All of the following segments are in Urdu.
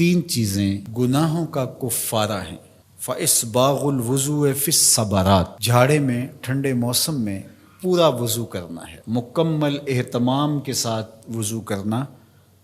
تین چیزیں گناہوں کا کفارہ ہیں۔ فَإِسْبَاغُ الْوُضُوءِ فِي الصَّبَرَاتِ، جھاڑے میں ٹھنڈے موسم میں پورا وضو کرنا ہے، مکمل اہتمام کے ساتھ وضو کرنا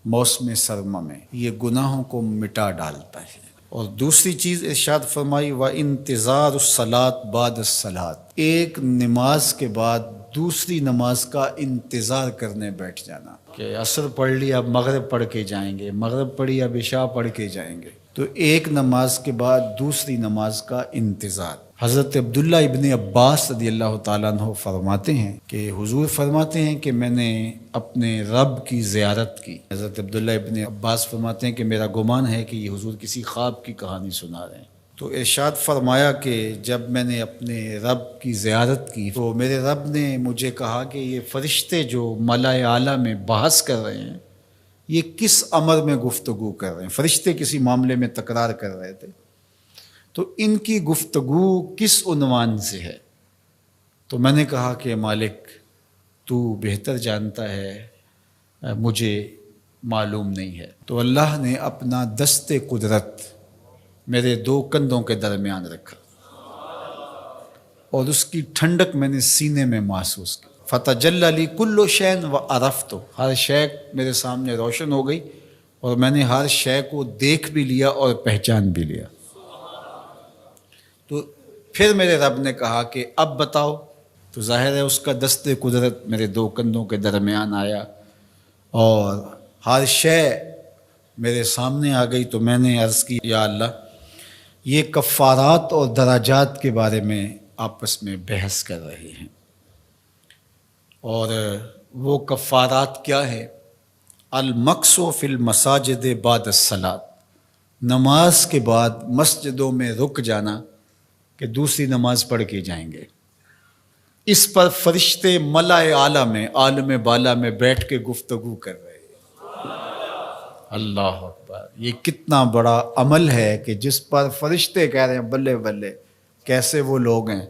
موسم سرما میں، یہ گناہوں کو مٹا ڈالتا ہے۔ اور دوسری چیز ارشاد فرمائی وَإِنْتِظَارُ الصَّلَاةِ بَعْدَ الصَّلَاةِ، ایک نماز کے بعد دوسری نماز کا انتظار کرنے بیٹھ جانا، کہ عصر پڑھ لی اب مغرب پڑھ کے جائیں گے، مغرب پڑھی اب عشاء پڑھ کے جائیں گے، تو ایک نماز کے بعد دوسری نماز کا انتظار۔ حضرت عبداللہ ابن عباس رضی اللہ تعالیٰ عنہ فرماتے ہیں کہ حضور فرماتے ہیں کہ میں نے اپنے رب کی زیارت کی۔ حضرت عبداللہ ابن عباس فرماتے ہیں کہ میرا گمان ہے کہ یہ حضور کسی خواب کی کہانی سنا رہے ہیں۔ تو ارشاد فرمایا کہ جب میں نے اپنے رب کی زیارت کی تو میرے رب نے مجھے کہا کہ یہ فرشتے جو ملائے اعلیٰ میں بحث کر رہے ہیں یہ کس امر میں گفتگو کر رہے ہیں، فرشتے کسی معاملے میں تکرار کر رہے تھے، تو ان کی گفتگو کس عنوان سے ہے؟ تو میں نے کہا کہ مالک تو بہتر جانتا ہے، مجھے معلوم نہیں ہے۔ تو اللہ نے اپنا دست قدرت میرے دو کندھوں کے درمیان رکھا اور اس کی ٹھنڈک میں نے سینے میں محسوس کی۔ فَتَجَلَّى لِي كُلُّ شَيْءٍ وَعَرَفْتُ، ہر شے میرے سامنے روشن ہو گئی اور میں نے ہر شے کو دیکھ بھی لیا اور پہچان بھی لیا۔ تو پھر میرے رب نے کہا کہ اب بتاؤ، تو ظاہر ہے اس کا دست قدرت میرے دو کندھوں کے درمیان آیا اور ہر شے میرے سامنے آ گئی۔ تو میں نے عرض کی یا اللہ یہ کفارات اور درجات کے بارے میں آپس میں بحث کر رہے ہیں، اور وہ کفارات کیا ہے؟ المکث فی المساجد بعد الصلاۃ، نماز کے بعد مسجدوں میں رک جانا کہ دوسری نماز پڑھ کے جائیں گے۔ اس پر فرشتے ملائے اعلیٰ میں، عالم بالا میں بیٹھ کے گفتگو کر رہے ہیں۔ اللہ اکبر، یہ کتنا بڑا عمل ہے کہ جس پر فرشتے کہہ رہے ہیں بلے بلے، کیسے وہ لوگ ہیں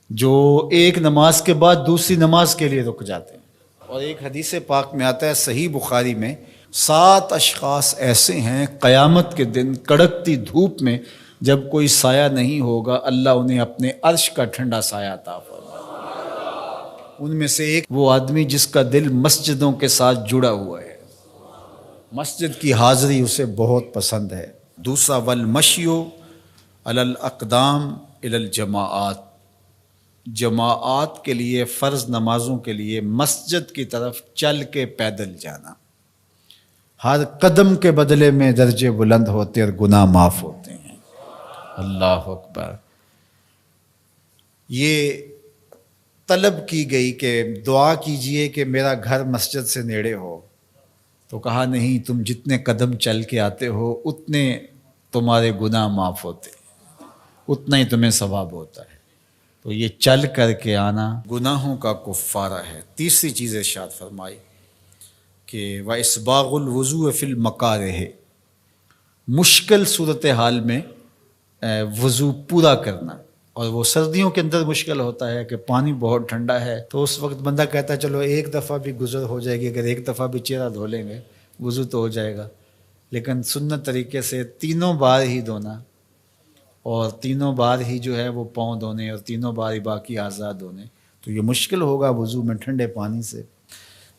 جو ایک نماز کے بعد دوسری نماز کے لیے رک جاتے ہیں۔ اور ایک حدیث پاک میں آتا ہے صحیح بخاری میں، 7 اشخاص ایسے ہیں قیامت کے دن کڑکتی دھوپ میں جب کوئی سایہ نہیں ہوگا اللہ انہیں اپنے عرش کا ٹھنڈا سایہ عطا فرمائے۔ ان میں سے ایک وہ آدمی جس کا دل مسجدوں کے ساتھ جڑا ہوا ہے، مسجد کی حاضری اسے بہت پسند ہے۔ دوسرا والمشی علی الاقدام الی الجماعات، جماعات کے لیے فرض نمازوں کے لیے مسجد کی طرف چل کے پیدل جانا، ہر قدم کے بدلے میں درجے بلند ہوتے اور گناہ معاف ہوتے ہیں۔ اللہ اکبر، یہ طلب کی گئی کہ دعا کیجئے کہ میرا گھر مسجد سے نیڑے ہو، تو کہا نہیں، تم جتنے قدم چل کے آتے ہو اتنے تمہارے گناہ معاف ہوتے، اتنا ہی تمہیں ثواب ہوتا ہے۔ تو یہ چل کر کے آنا گناہوں کا کفارہ ہے۔ تیسری چیز ارشاد فرمائی کہ وَإِسْبَاغُ الْوُضُوءِ فِي الْمَكَارِهِ، مشکل صورتحال میں وضو پورا کرنا، اور وہ سردیوں کے اندر مشکل ہوتا ہے کہ پانی بہت ٹھنڈا ہے، تو اس وقت بندہ کہتا ہے چلو ایک دفعہ بھی گزر ہو جائے گی، اگر ایک دفعہ بھی چہرہ دھو لیں گے وضو تو ہو جائے گا، لیکن سنت طریقے سے 3 بار ہی دھونا، اور 3 بار ہی جو ہے وہ پاؤں دھونے، اور 3 بار ہی باقی اعضاء دھونے، تو یہ مشکل ہوگا وضو میں ٹھنڈے پانی سے۔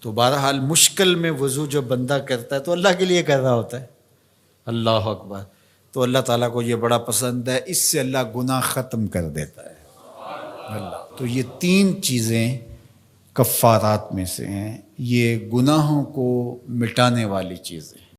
تو بہرحال مشکل میں وضو جو بندہ کرتا ہے تو اللہ کے لیے کر رہا ہوتا ہے۔ اللہ اکبر، تو اللہ تعالیٰ کو یہ بڑا پسند ہے، اس سے اللہ گناہ ختم کر دیتا ہے اللہ۔ تو یہ 3 چیزیں کفارات میں سے ہیں، یہ گناہوں کو مٹانے والی چیزیں۔